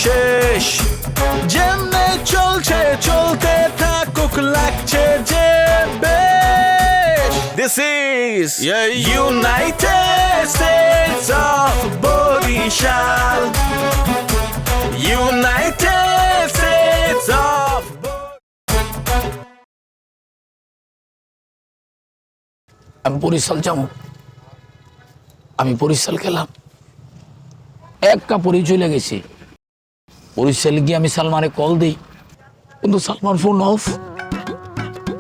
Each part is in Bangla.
শেষ যেমনে চলছে চলতে থাকুক লাগছে যে বেশ This is United States of Borishal United States of আমি বরিশাল যাবো আমি বরিশাল গেলাম এক কাপড়ে চলে গেছি বরিশাল গিয়ে আমি সালমানে কল দিই কিন্তু সালমান ফোন অফ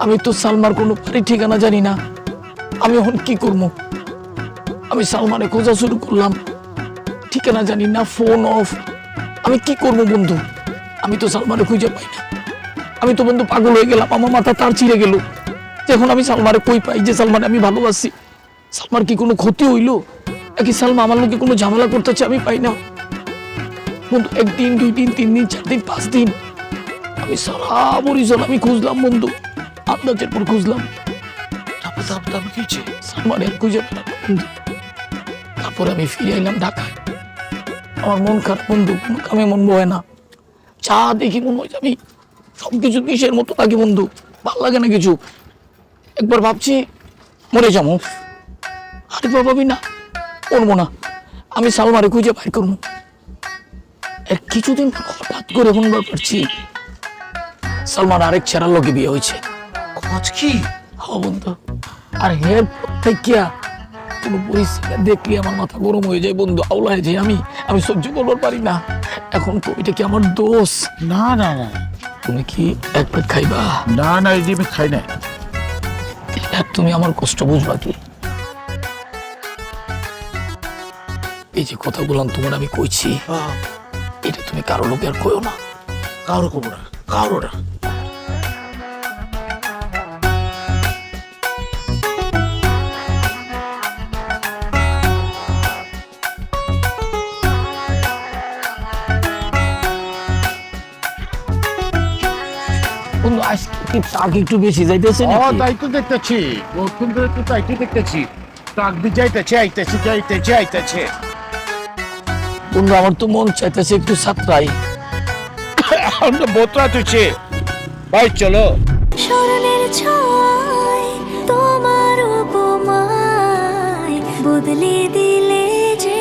আমি তো সালমার কোনো বাড়ি ঠিকানা জানি না আমি এখন কি করবো আমি সালমানে খোঁজা শুরু করলাম ঠিকানা জানি না ফোন অফ আমি কি করবো বন্ধু আমি তো সালমানে খুঁজে পাই না আমি তো বন্ধু পাগল হয়ে গেলাম আমার মাথা তার ছিঁড়ে গেল এখন আমি সালমারে কই পাই যে সালমান আমি ভালোবাসি সালমার কি কোনো ক্ষতি হইলো নাকি সালমা আমার লোকে কোনো ঝামেলা করতেছে আমি পাই না বন্ধু একদিন দুই দিন তিন দিন চার দিন পাঁচ দিন আমি সারা বরিশাল আমি খুঁজলাম বন্ধু আন্দাজের পর খুঁজলাম সালমান আর খুঁজে পেলাম না বন্ধু তারপরে আমি ফিরে এলাম ঢাকায় আমার মন খারাপ বন্ধু কোনো কামে মন বয় না চা দেখি মনে হয় আমি সবকিছু বিষের মতো লাগে বন্ধু ভাল লাগে না কিছু একবার ভাবছি মরে যাবো আরে ভাবি না করবো না আমি সালমারে খুঁজে বাইর করবো এর কিছুদিন হঠাৎ করে শুনবার পারছি সালমান আরেক ছেড়ার লোকে বিয়ে হয়েছে খোঁজ কি হ্যাঁ বন্ধু আর হের থেকে কোনো পরিস্থিতি দেখলে আমার মাথা গরম হয়ে যায় বন্ধু আওলা হয়ে যায় আমি সহ্য করবার পারি না এখন কবিটা কি আমার দোষ না না না তুমি কি এক প্লেট খাইবা না না এই আমি খাই না আর তুমি আমার কষ্ট বুঝবা কি এই যে কথা বললাম তোমার আমি কইছি এটা তুমি কারো লোকে আর কইও না কারো কবো না কারো না বন্ধু আজকে কি টাক একটু বেশি যাইতেছে ও নাকি? তাই তো দেখতেছি কতক্ষণ ধরে তো তাই তো দেখতেছি টাক দিয়ে যাইতেছে আইতেছে বন্ধু আমার তো মন চাইতেছে একটু সাতরাই এখন তো বোতরা তুইছে ভাই চলো স্মরণের ছয় তোমার উপমায় বদলে দিলে যে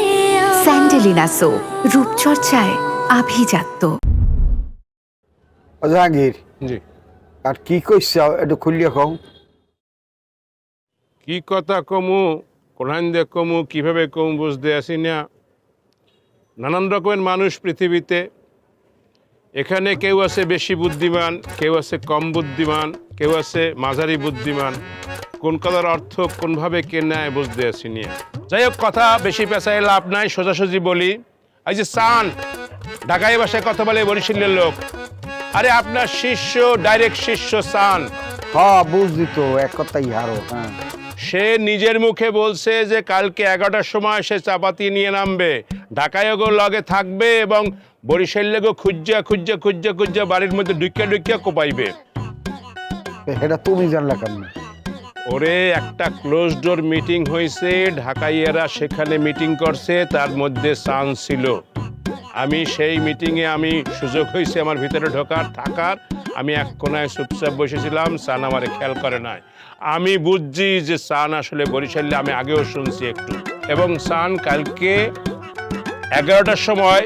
স্যান্ডেলিনা সো রূপচর্চায় আভিজাত্য। জাহাঙ্গীর জি আর কি কইছ একটু খুলিয়া কও কি কথা কমু কোরআন দিয়ে কমু কীভাবে কমু বুঝতে আসি না নানান রকমের মানুষ পৃথিবীতে এখানে কেউ আছে বেশি বুদ্ধিমান কেউ আছে কম বুদ্ধিমান কেউ আছে মাঝারি বুদ্ধিমান কোন কথার অর্থ কোনভাবে কে নেয় বুঝতে আসি নিয়ে যাই হোক কথা বেশি পেঁচায় লাভ নাই সোজাসুজি বলি এই যে সান ঢাকায় ভাষায় কথা বলে বরিশালের লোক আরে আপনার শিষ্য ডাইরেক্ট শিষ্য সান হ্যাঁ বুঝলি তো এক কথাই হারো হ্যাঁ সে নিজের মুখে বলছে যে কালকে 11টার সময় সে চাপাতি নিয়ে নামবে ঢাকায় গো লগে থাকবে এবং বরিশাল লেগো খুঁজা বাড়ির মধ্যে ঢুকিয়া কোপাইবে এটা তুমি জানলা কেন ওরে একটা ক্লোজ ডোর মিটিং হয়েছে ঢাকাইয়েরা সেখানে মিটিং করছে তার মধ্যে চান্স ছিল আমি সেই মিটিংয়ে আমি সুযোগ হয়েছে আমার ভিতরে ঢোকার থাকার আমি এক কোনায় চুপচাপ বসেছিলাম সান আমারে খেয়াল করে নাই আমি বুঝছি যে সান আসলে বরিশালে আমি আগেও শুনছি একটু এবং সান কালকে 11টার সময়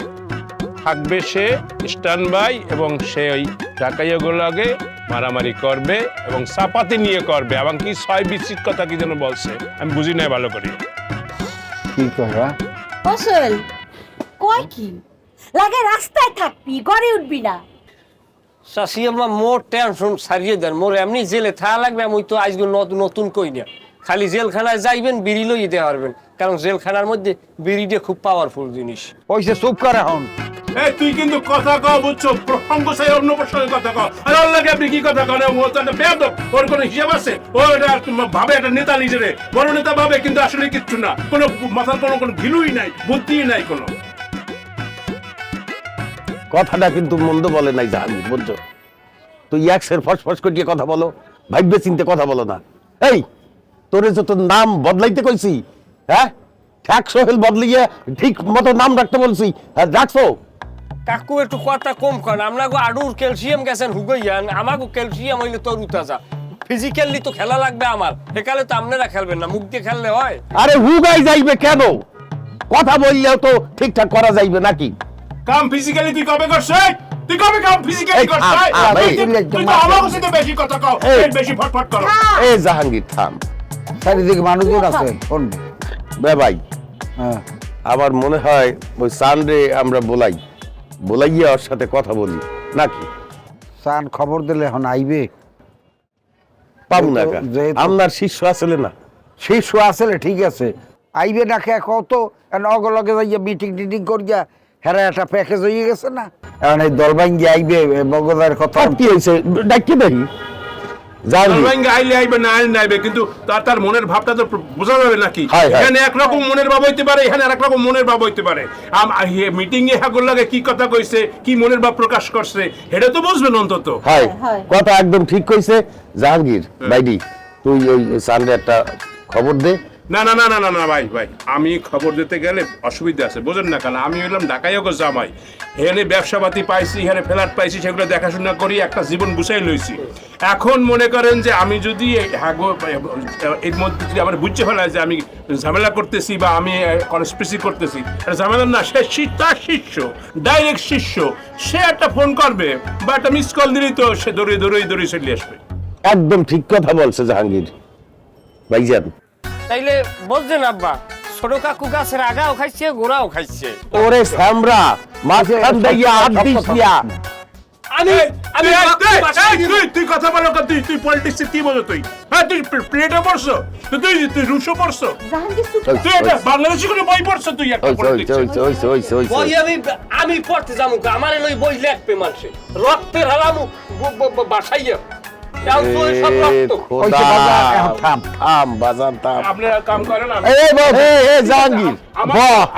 থাকবে সে স্ট্যান্ড বাই এবং সে ওই ঢাকাইয়াগুলোকে মারামারি করবে এবং চাপাতি নিয়ে করবে এবং কি 6 বিচিত কথা কি যেন বলছে আমি বুঝি নাই ভালো করে কি করা ফসল কয় কি লাগে রাস্তায় থাকবি ঘরে উঠবি না চাষি আমার মোর টেনশন সারিয়ে দেন মোর এমনি জেলে থাকা লাগবে আমি তো আজকে নতুন কই না খালি জেলখানায় যাইবেন বিড়ি লই দিতে পারবেন কারণ জেলখানার মধ্যে বিড়িটা খুব পাওয়ারফুল জিনিস ওইসে চুপ করে এখন এই তুই কিন্তু কথা কও বুঝছো প্রসঙ্গ চাই অন্য প্রসঙ্গে কথা কও আর ওর লাগে আপনি কি কথা কন ও তো একটা বেয়াদব ওর কোনো হিসাব আছে ও এটা ভাবে একটা নেতা নিজেরে বড় নেতা ভাবে কিন্তু আসলে কিচ্ছু না কোনো মাথার কোনো ঘিলুই নাই বুদ্ধিই নাই কোনো কথাটা কিন্তু মন্দ বলে নাই জাহাঙ্গীর বুঝছো তুই একসের ফসফস করিয়ে কথা বলো ভাইবে চিনতে কথা বলো না এই তোরে যত নাম বদলাইতে কইছি হ্যাঁ ঠ্যাক সোহেল বদলিয়ে ঠিক মতো নাম রাখতে বলছি হ্যাঁ রাখছো কাকু একটু কথা কম করেন, আমরা আডুর ক্যালসিয়াম গেছেন হুগইয়ান, আমাকে ক্যালসিয়াম হইলে তোর উতাজা। ফিজিক্যালি তো খেলা লাগবে আমার, সেকালে তো আপনারা খেলবেন না, মুখ দিয়ে খেললে হয়? আরে হুগাই যাইবে কেন? কথা বললেও তো ঠিকঠাক করা যাইবে নাকি? কাম ফিজিক্যালি তুই কবে করছিস? তুই কবে কাম ফিজিক্যালি এই, করছিস? তুই তুই তো আমার সাথে বেশি কথা কও, বেশি ফটফট করো। এই জাহাঙ্গীর থাম। চারিদিকে মানুষজন আছে কোন ভাই হ্যাঁ আমার মনে হয় ওই সানরে আমরা বলাইয়া ওর সাথে কথা বলি নাকি? সান খবর দিলে এখন আইবে। পাবো না কেন? যেহেতু- আপনার শিষ্য আসলে না? শিশু আসলে ঠিক আছে, আইবে না খেয়ে কত অগলগে যাইয়া মিটিং টিটিং করিয়া হেরা একটা প্যাকেজ হয়ে গেছে না। এখন এই দলবাঙ্গি আইবে বগদার কথা আর কি হয়েছে ডাকি দেখি জাহাঙ্গীর। সর্বাঙ্গে আইলে আইবে না আইলে আইবে, কিন্তু তার মনের ভাবটা তো বোঝা যাবে নাকি? হয়, হয়। এখানে একরকম মনের ভাব হইতে পারে, এখানে আরেক রকম মনের ভাব হইতে পারে। মিটিং এ হাগর লাগে কি কথা কইছে, কি মনের ভাব প্রকাশ করছে, এটা তো বুঝবেন অন্তত। হয় কথা একদম ঠিক কইছে জাহাঙ্গীর ভাইডি। তুই ওই সানরে একটা খবর দে। না না না না না না ভাই ভাই, আমি খবর দিতে গেলে অসুবিধা আছে, বোঝেন না কেন? আমি হইলাম ঢাকায় জামাই, এখানে ব্যবসাপাতি পাইছি, এখানে ফ্ল্যাট পাইছি, সেগুলো দেখাশোনা করি, একটা জীবন গুছাই লইছি। এখন মনে করেন যে আমি যদি এর মধ্যে যদি আমার বুঝতে ফেলায় যে আমি ঝামেলা করতেছি বা আমি কনস্পিরেসি করতেছি, এটা ঝামেলা না। সে তার শিষ্য, ডাইরেক্ট শিষ্য, সে একটা ফোন করবে বা একটা মিস কল দিলেই তো সে দৌড়ে চলে আসবে। একদম ঠিক কথা বলছে জাহাঙ্গীর ভাইজান। তাইলে বুঝছেন আব্বা, ছোট কাকু গাছের আগাও খাইছে, গোড়াও খাইছে। ওরে সামরা মাঝখান দিয়া হাত দিস না। তুই কথা বলো, তুই পলিটিক্স কি বোঝো? তুই হ্যাঁ তুই প্লেটে পড়ছো, তুই রুশো পড়ছো, জাহাঙ্গীর চুপ তুই একটা বাংলাদেশি কোনো বই পড়ছো? তুই একটা বই আমি পড়তে যাবো, আমার লই বই লেখবে মানুষে, রক্তের হারামু বাসাইয়া। আপনারা কাম করেন, জাহাঙ্গীর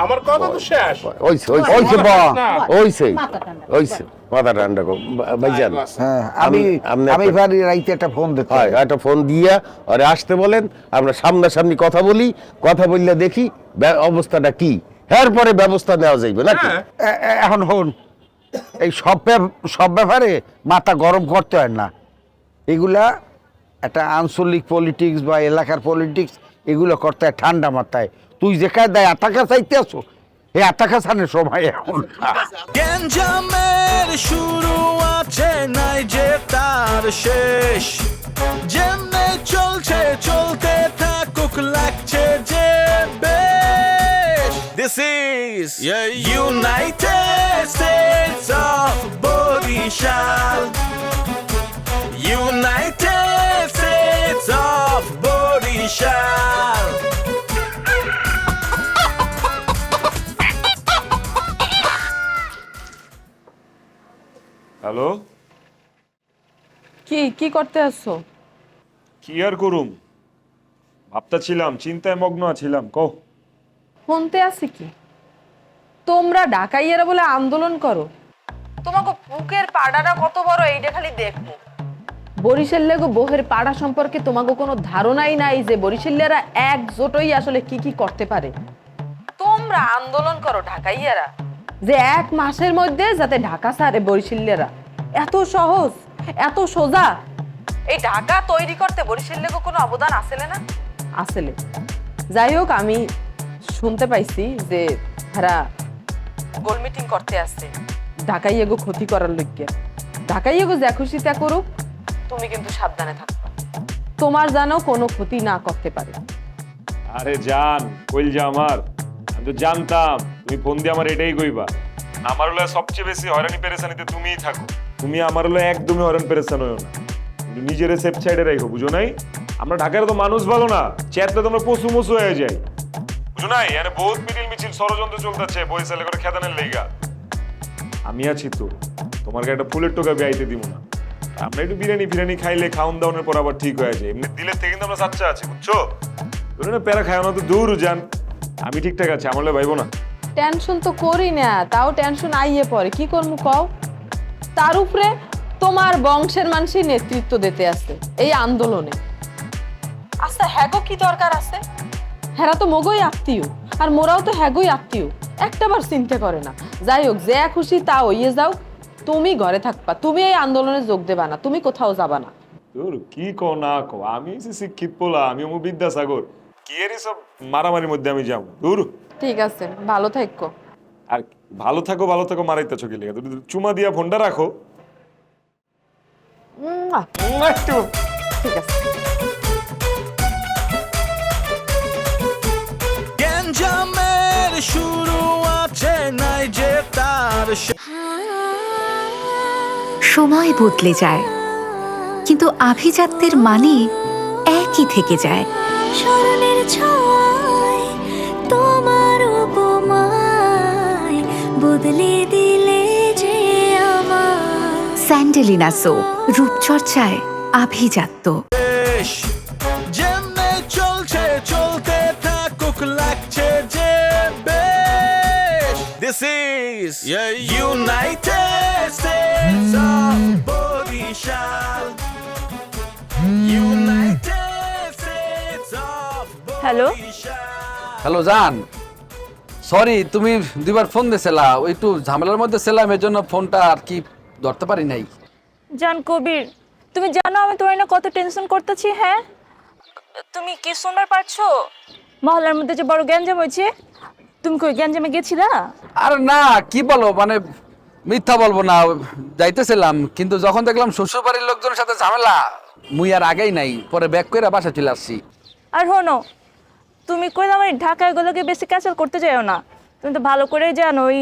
আমার কথা তো শেষ। মাথা ঠান্ডা ভাইজান। হ্যাঁ আমি আমি বাড়ি রাইতে একটা ফোন দিতে হয় একটা ফোন দিয়া আরে আসতে বলেন, আমরা সামনাসামনি কথা বলি, কথা বললে দেখি অবস্থাটা কি, এরপরে ব্যবস্থা নেওয়া যাইবে নাকি? এখন হন, এই সব ব্যাপারে মাথা গরম করতে হয় না। এগুলা একটা আঞ্চলিক পলিটিক্স বা এলাকার পলিটিক্স, এগুলো করতে হয় ঠান্ডা মাথায়। তুই যে কায়দায় আটাকা চাইতে আসো, এই আটাকা ছানের সময় এখন না। গ্যাঞ্জামের শুরু আছে নাই যে তার শেষ, যেমনে চলছে চলতে থাকুক লাগছে যে বেশ। This is United States of Borishal, United States of Borishal. Hello, কি করতে আসছো? কি আর করুম, ভাবতেছিলাম, চিন্তায় মগ্ন আছিলাম। কও। শুনতে আসি কি তোমরা ঢাকাইয়ারা বলে আন্দোলন করো? তোমাকে বুকের পাড়াটা কত বড় এইটা খালি দেখবো। বরিশাল লেগো বহের পাড়া সম্পর্কে তোমাকে কোনো ধারণাই নাই যে বরিশালিয়ারা একজোটই আসলে কি করতে পারে। তোমরা আন্দোলন করো ঢাকাইয়ারা যে 1 মাসের মধ্যে যাতে ঢাকা ছাড়ে বরিশালিয়ারা। এত সহজ, এত সোজা। এই ঢাকা তৈরি করতে বরিশাল লেগো কোনো অবদান আসলে না? আসলে যাই হোক, আমি শুনতে পাইছি যে তারা গোল মিটিং করতে আসছে ঢাকাইয়াগো ক্ষতি করার লক্ষ্যে। ঢাকাইয়াগো যা খুশি তা করুক, তুমি কিন্তু সাবধানে থাকবা, তোমার জানো কোনো ক্ষতি না করতে পারে। আরে জান, কইল যে আমার, আমি তো জানতাম তুমি ফোন দিয়ে আমার এটাই কইবা। আমার হলো সবচেয়ে বেশি হয়রানি পেরেছানিতে তুমিই থাকো। তুমি আমার হলো একদমই হয়রান পেরেছান হইও না, নিজের সেফ সাইডে রাখো, বুঝো নাই? আমরা ঢাকার তো মানুষ ভালো না, চেতলে তোমরা পশু মশু হয়ে যাই, বুঝো নাই? আরে বহুত মিছিল ষড়যন্ত্র চলতেছে বইসালে করে খেদানের লেগা। আমি আছি তো, তোমার একটা ফুলের টোকা বেআইতে দিব না। আমরা একটু বিরিয়ানি খাইলে খাওন দাওনের পর আবার ঠিক হয়ে যায়, এমনি দিলের থেকে কিন্তু আমরা সাচ্চা আছি, বুঝছো? ধরে না প্যারা খায় না তো দূর যান, আমি ঠিকঠাক আছি, আমার ভাইবো না। টেনশন তো করি না, তাও টেনশন আইয়ে পড়ে, কি করবো কও? তার উপরে তোমার বংশের মানুষই নেতৃত্ব দিতে আসছে এই আন্দোলনে। আচ্ছা হ্যাগো কি দরকার আছে? হেরা তো মগই আত্মীয়, আর মোরাও তো হ্যাগোই আত্মীয়, একটাবার চিন্তা করে না। যাই হোক, যে খুশি তা হইয়ে যাও, তুমি ঘরে থাকবা, তুমি এই আন্দোলনে যোগ দেবা না, তুমি কোথাও যাবা না। তোর কি কো না কো, আমি হচ্ছে শিক্ষিত পোলা, আমি অমু বিদ্যাসাগর, কি এর সব মারামারির মধ্যে আমি যাবো? দূর। ঠিক আছে, ভালো থাকো। আর ভালো থাকো মারাইতেছো কি লেগে? চুমা দিয়া ফোনটা রাখো। একটু ঠিক আছে। গ্যাঞ্জামের শুরু আছে নাই যে তার সময় বদলে যায়, কিন্তু আভিজাত্যের মানে একই থেকে যায়। স্মরণের ছোঁয়ায় তোমার উপমায় বদলে দিলে যে আমার। স্যান্ডেলিনা সো, রূপচর্চায় আভিজাত্য। দেশ যেমনে চলছে চলতে থাকুক লাগছে যে বেশ। This is United States of Barishal. United States of hello? Barishal. Hello জান, সরি তুমি দুইবার ফোন দিয়েছিলা, ওই একটু ঝামেলার মধ্যে ছিলাম, এর জন্য ফোনটা আর কি ধরতে পারি নাই। জান কবির, তুমি জানো আমি তোমার না কত টেনশন করতেছি। হ্যাঁ, তুমি কি শুনবার পারছো? মহল্লার মধ্যে যে বড় গ্যাঞ্জাম হয়েছে, তুমি কই গ্যাঞ্জামে গেছিলা? আর না, কি বলো, মানে মিথ্যা বলবো না, যাইতেছিলাম, কিন্তু যখন দেখলাম শ্বশুর বাড়ির লোকজনের সাথে ঝামেলা, মুই আর আগেই নাই, পরে ব্যাক করে বাসা চলে আসছি। আর হনো, তুমি কইলাম ওই ঢাকায় গুলোকে বেশি ক্যাচাল করতে যাও না। তুমি তো ভালো করেই জানো ওই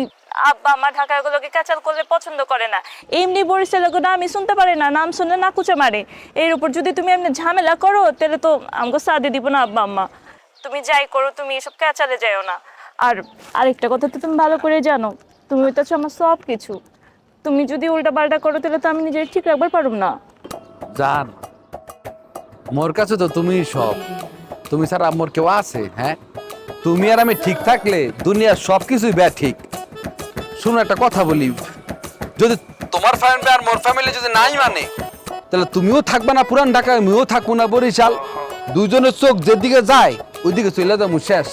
আব্বা আমার ঢাকায় গুলোকে ক্যাচাল করলে পছন্দ করে না। এমনি বরিশালের না আমি শুনতে পারি না, নাম শুনলে না কুচে মারে। এর উপর যদি তুমি এমনি ঝামেলা করো, তাহলে তো আমাকে সাথে দিব না আব্বা আম্মা। তুমি যাই করো, তুমি এসব ক্যাচালে যাও না। আর আরেকটা কথা তো তুমি ভালো করে জানো, তুমি হইতেছো আমার সব কিছু। তুমি যদি উল্টা পাল্টা করো, তাহলে তো আমি নিজের ঠিক রাখবার পারব না। জান, মোর কাছে তো তুমি সব, তুমি ছাড়া মোর কেউ আছে? হ্যাঁ, তুমি আর আমি ঠিক থাকলে দুনিয়ার সব কিছুই ঠিক। শুনো একটা কথা বলি, যদি তোমার ফ্যামিলি আর মোর ফ্যামিলি যদি নাই মানে, তাহলে তুমিও থাকবে না পুরান ঢাকায়, আমিও থাকবো না বরিশাল। দুজনের চোখ যেদিকে যায় ওইদিকে চলে যাবো, শেষ।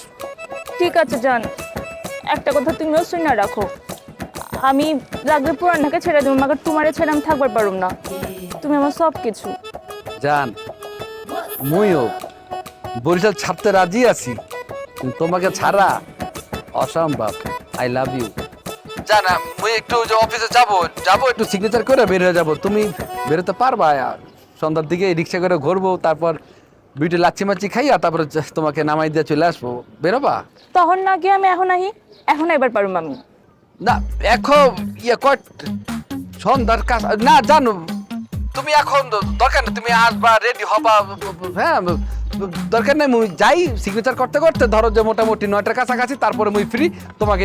ঠিক আছে জান, একটা কথা তুমিও শুনে রাখো, আমি লাগবে পুরান ঢাকা ছেড়ে দেবো, মাকে তোমারে ছেড়ে আমি থাকবার পারুম না। তুমি আমার সব কিছু। জান, মুইও বরিশাল ছাড়তে রাজি আছি, কিন্তু তোমাকে ছাড়া অসম্ভব। I love you. জানা, মুই একটু যে অফিসে যাবো একটু সিগনেচার করে বের হয়ে যাবো। তুমি বেরোতে পারবা? সন্ধ্যার দিকে রিক্সা করে ঘুরবো, তারপর বিউটি লাচ্ছি মাচ্ছি খাইয়া তারপরে তোমাকে নামাই দিয়ে চলে আসবো। বেরোবা? তখন না গিয়ে আমি এখন এবার পারুম আমি। না এখন সন্ধ্যার কাজ না, জানো তুমি এখন দরকার নেই, তুমি আসবা, রেডি হবা। হ্যাঁ, দরকার নেই, মুই যাই সিগনেচার করতে করতে ধরো যে মোটামুটি 9টার কাছাকাছি, তারপরে মুই ফ্রি। তোমাকে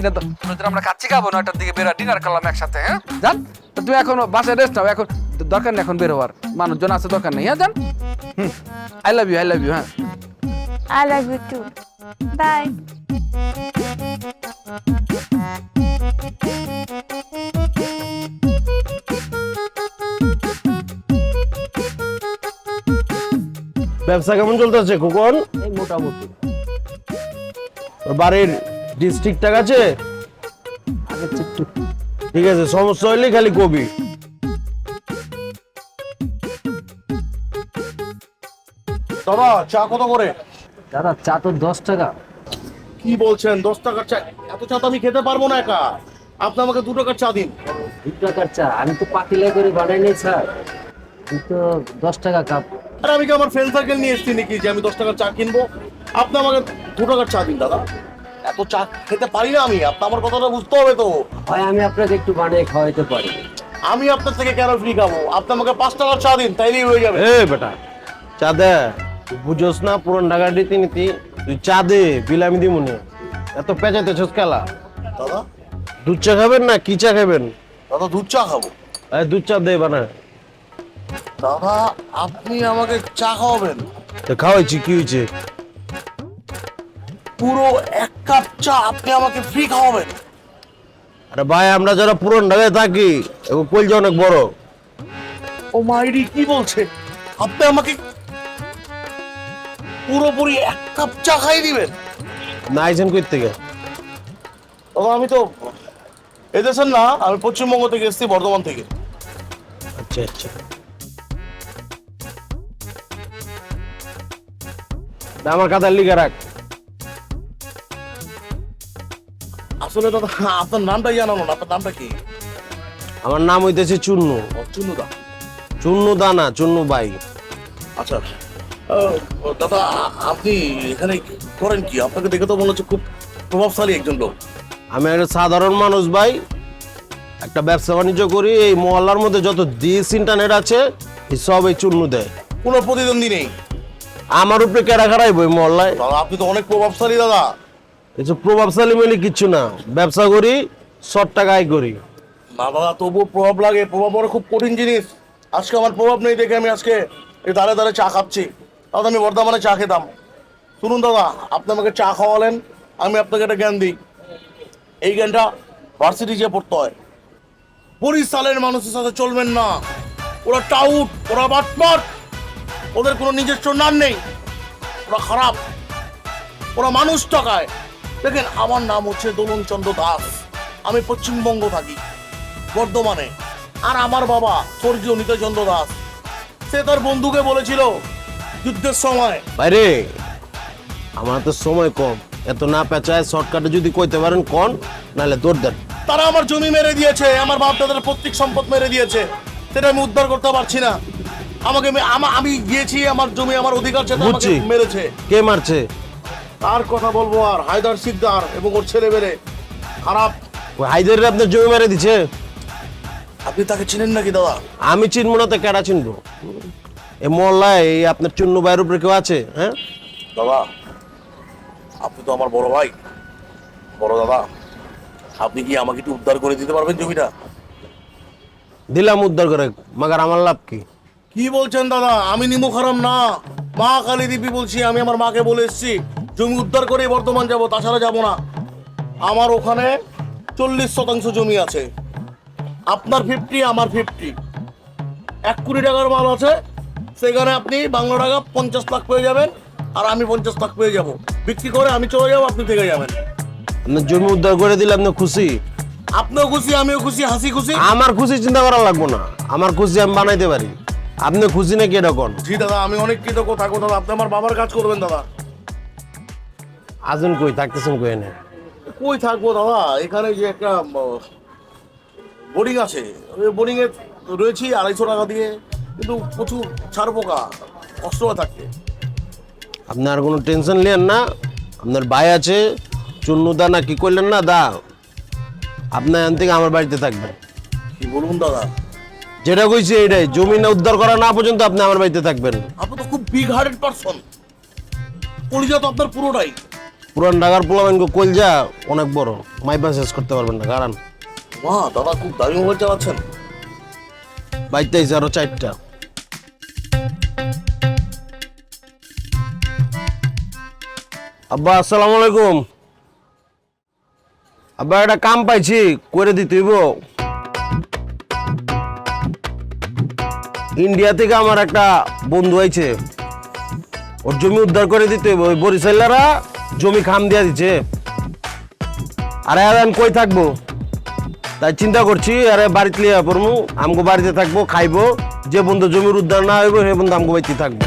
আমরা কাচ্চি খাবো, 9টার দিকে বেরো, ডিনার করলাম একসাথে। হ্যাঁ জান, তুমি এখন বাসায় রেস্ট নাও, এখন দরকার নেই এখন বের হওয়ার, মানুষজন আছে, দরকার নেই। হ্যাঁ জান, আই লাভ ইউ। হ্যাঁ, I love you too, bye. ব্যবসা কেমন চলতেছে খোকন? মোটামুটি। বাড়ির ডিস্ট্রিক্ট আছে? ঠিক আছে, সমস্যা হইলে খালি কবি। দাদা চা কত করে? দাদা চা তো 10 টাকা। কি বলছেন 10 টাকার চা? এত চা তো আমি খেতে পারবো না একা, আপনি আমাকে 2 টাকার চা দিন। 2 টাকার চা? আমি তো পাতিলা করে বানাই নাই স্যার, তো 10 টাকা কাপ। আরে আমি কি আমার ফ্রেন্ড সার্কেল নিয়ে এসেছি নাকি যে আমি 10 টাকার চা কিনবো? আপনি আমাকে 2 টাকার চা দিন দাদা, এত চা খেতে পারি না আমি, আপনি আমার কথাটা বুঝতে হবে তো। হয় আমি আপনাকে একটু বানিয়ে খাওয়াইতে পারি। আমি আপনার থেকে কেন ফ্রি খাবো? আপনি আমাকে 5 টাকার চা দিন, তাইলেই হয়ে যাবে। এ বেটা, চা দে, বুঝোস না পুরন ঢাকার রীতিনীতি, তুই চা দে, বিল আমি দিব না। এত পেঁচাইতেছস খেলা। দাদা দুধ চা খাবেন না কি চা খাবেন? দাদা দুধ চা খাবো। এই দুধ চা দে বানা। দাদা আপনি আমাকে চা খাওয়াবেন? তো খাওয়াইছি, কি হয়েছে? পুরো 1 কাপ চা আপনি আমাকে ফ্রি খাওয়াবেন? আরে ভাই, আমরা যারা পুরন ঢাকায় থাকি এবং কলজা অনেক বড়। ও মাইরি, কি বলছে? আপনি আমাকে পুরোপুরি 1 কাপ চা খাই দিবেন? আপনি আইছেন কই থেকে? দাদা আমি তো এদেশের না, আমি পশ্চিমবঙ্গ থেকে এসেছি, বর্ধমান থেকে। আচ্ছা আচ্ছা, আমার কাতার লিখে রাখ। আসলে দাদা আপনার নামটাই জানানো না, আপনার নামটা কি? আমার নাম হইতেছে চুন্নু। চুন্নুদা। চুন্নু দানা, চুন্নু বাই। আচ্ছা দাদা আপনি এখানে করেন কি? আপনাকে দেখে তো মনে হচ্ছে খুব প্রভাবশালী একজন লোক। আমি একটা সাধারণ মানুষ ভাই, একটা ব্যবসা বাণিজ্য করি। এই মহল্লার মধ্যে যত ডিস ইন্টারনেট আছে এই সব এই চুন্নু দেয়। কোনো প্রতিদ্বন্দ্বী নেই আমার উপরে কেরা খারাইব এই মহল্লায়? দাদা আপনি তো অনেক প্রভাবশালী দাদা। কিছু প্রভাবশালী মিলে কিচ্ছু না, ব্যবসা করি, শর্ট টাকা আয় করি। না দাদা তবুও প্রভাব লাগে, প্রভাব বড় খুব কঠিন জিনিস। আজকে আমার প্রভাব নেই দেখে আমি আজকে এই দাঁড়ে দাঁড়ে চা খাচ্ছি। দাদা আমি বর্ধমানে চা খেতাম। শুনুন দাদা, আপনি আমাকে চা খাওয়ালেন, আমি আপনাকে একটা জ্ঞান দিই। এই জ্ঞানটা ভার্সিটি যেয়ে পড়তে হয়। বরিশালের মানুষের সাথে চলবেন না, ওরা টাউট, ওরা বাটপাট, ওদের কোনো নিজস্ব নাম নেই, ওরা খারাপ, ওরা মানুষ টাকায়। দেখেন আমার নাম হচ্ছে দোলন চন্দ্র দাস, আমি পশ্চিমবঙ্গ থাকি, বর্ধমানে। আর আমার বাবা স্বর্গীয় নিতাইচন্দ্র দাস, সে তার বন্ধুকে বলেছিল যুদ্ধের সময়, বাইরে আমার তো সময় কম, এত না পেঁচায় শর্টকাটে যদি কইতে পারেন কোন, নাহলে দৌড় দেন। তারা আমার জমি মেরে দিয়েছে, আমার বাপ দাদার প্রত্যেক সম্পদ মেরে দিয়েছে, সেটা আমি উদ্ধার করতে পারছি না। আমি গিয়েছি, আমার জমি আমার অধিকার চেয়ে আমাকে বুঝছি। মেরেছে। কে মারছে? তার কথা বলবো আর? হায়দার সিকদার এবং ওর ছেলে মেয়ে খারাপ। ওই হায়দারের আপনার জমি মেরে দিছে? আপনি তাকে চিনেন নাকি দাদা? আমি চিনবো না তো কেডা চিনবো? এই মহল্লায় এই আপনার চুন্নু ভাইয়ের উপরে কেউ আছে? হ্যাঁ দাদা আপনি তো আমার বড় ভাই, বড় দাদা, আপনি কি আমাকে একটু উদ্ধার করে দিতে পারবেন জমিটা? দিলাম উদ্ধার করে, মাগার আমার লাভ কি? কি বলছেন দাদা? আমি নিমু খারাম না, মা কালী দেবী বলছি। আমি আমার মাকে বলে এসেছি জমি উদ্ধার করে বর্ধমান যাব, তাছাড়া যাব না। আমার ওখানে 40% জমি আছে, আপনার 50, আমার 50। 1 কোটি টাকার মাল আছে, সেখানে আপনি বাংলা টাকা 50 লাখ পেয়ে যাবেন, আর আমি 50 লাখ পেয়ে যাব। বিক্রি করে আমি চলে যাবো, আপনি থেকে যাবেন। আপনার জমি উদ্ধার করে দিলে আপনি খুশি? আপনিও খুশি, আমিও খুশি, হাসি খুশি। আমার খুশি চিন্তা করা লাগবো না, আমার খুশি আমি বানাইতে পারি। আপনি খুশি নাকি এরকম? জি দাদা আমি অনেক কৃতজ্ঞ থাকবো দাদা, আপনি আমার বাবার কাজ করবেন দাদা। আজন কই থাকতেছেন কই এনে? কই থাকবো দাদা, এখানে যে একটা বোর্ডিং আছে, ওই বোর্ডিংয়ে রয়েছি 250 টাকা দিয়ে, কিন্তু প্রচুর ছাড় পোকা, কষ্ট হয় থাকতে। আপনি আর কোনো টেনশন নেন না, আপনার ভাই আছে চুন্নু দা, না কি করলেন না দা, আপনি এখান থেকে আমার বাড়িতে থাকবেন। কি বলুন দাদা? যেটা কইছি এটাই, জমি না উদ্ধার করা না পর্যন্ত আপনি আমার বাড়িতে থাকবেন। আপনি তো খুব বিগ হার্টেড পারসন, কলিজা তো আপনার পুরোটাই। পুরান ঢাকার পোলাবেন কলজা অনেক বড়, মাইবা শেষ করতে পারবেন না। কারণ বাহ দাদা খুব দামি মোবাইল চালাচ্ছেন। বাড়িতে আইসে আরো 4টা। আব্বা আসসালামু আলাইকুম। আব্বা একটা কাম পাইছি, করে দিতে হইব। ইন্ডিয়া থেকে আমার একটা বন্ধু আইছে, ওর জমি উদ্ধার করে দিতে হইব। ওই বরিশালারা জমি খাম দিয়া দিচ্ছে, আরে আমি কই থাকবো, তাই চিন্তা করছি আরে বাড়িতে লিয়া পড়মু, আমগো বাড়িতে থাকবো, খাইবো। যে বন্ধু জমির উদ্ধার না হইব সে বন্ধু আমগো বাড়িতে থাকবো।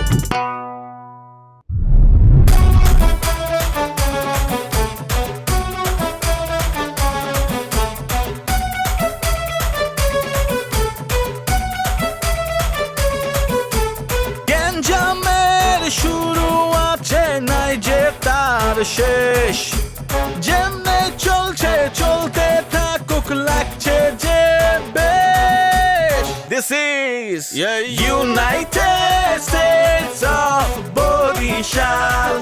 গ্যাঞ্জামের শুরু আছে, নাই যে তার শেষ। যেমনে চলছে চলতে থাকুক, লাগছে যে বেশ। This is United States of Borishal.